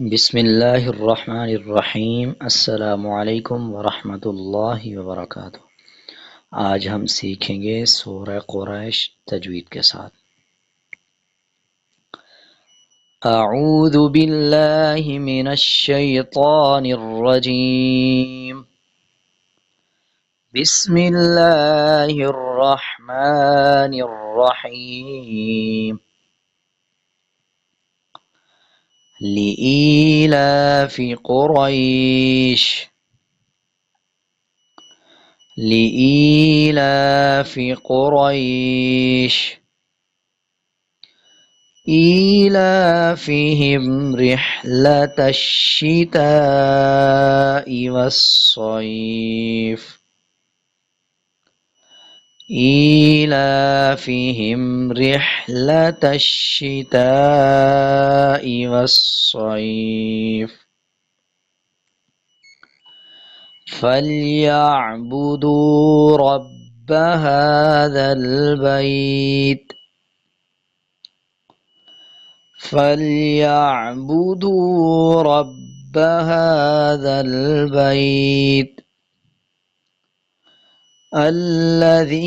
बिस्मिल्लाहिर्रहमानिर्रहीम। अस्सलामुअलैकुम वरहमतुल्लाहि वबरकातुहू। आज हम सीखेंगे सूरह कुरैश तजवीद के साथ। अऊज़ु बिल्लाहि मिनश शैतानिर रजीम। बिस्मिल्लाहिर रहमानिर रहीम। लिईलाफि कुरैश لإيلاف قريش إيلافهم رحلة الشتاء والصيف إيلافهم رحلة الشتاء والصيف فليعبدوا رب هذا البيت فليعبدوا رب هذا البيت الذي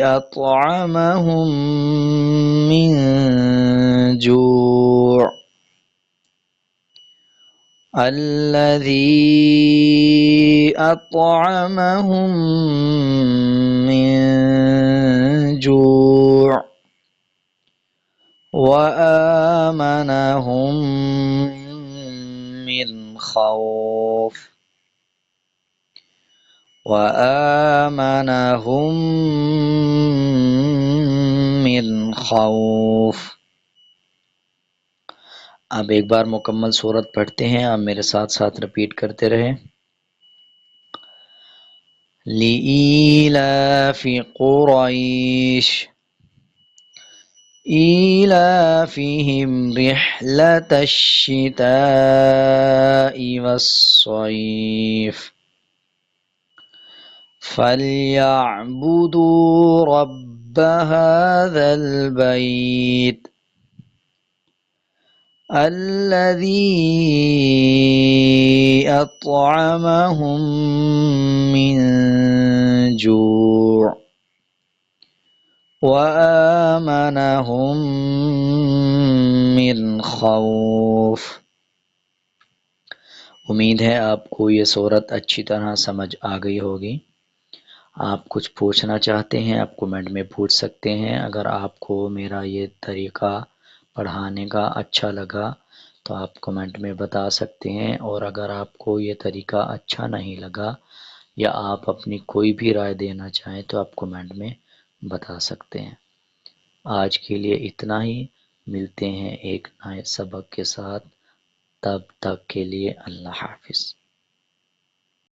أطعمهم من جوع الذي أطعمهم من جوع وآمنهم من خوف وآمنهم من खौफ। अब एक बार मुकम्मल सूरत पढ़ते हैं, आप मेरे साथ साथ रिपीट करते रहें। लिईलाफि कुरैश ईलाफिहिम रिह्लतश शिताइ वस्सैफ फलयअबुदू रब्ब हाज़ल बैत الذي أطعمهم من جوع وآमनहुम मिन खौफ। उम्मीद है आपको ये सूरत अच्छी तरह समझ आ गई होगी। आप कुछ पूछना चाहते हैं आप कमेंट में पूछ सकते हैं। अगर आपको मेरा ये तरीक़ा पढ़ाने का अच्छा लगा तो आप कमेंट में बता सकते हैं, और अगर आपको ये तरीक़ा अच्छा नहीं लगा या आप अपनी कोई भी राय देना चाहें तो आप कमेंट में बता सकते हैं। आज के लिए इतना ही, मिलते हैं एक नए सबक के साथ। तब तक के लिए अल्लाह हाफ़िज़।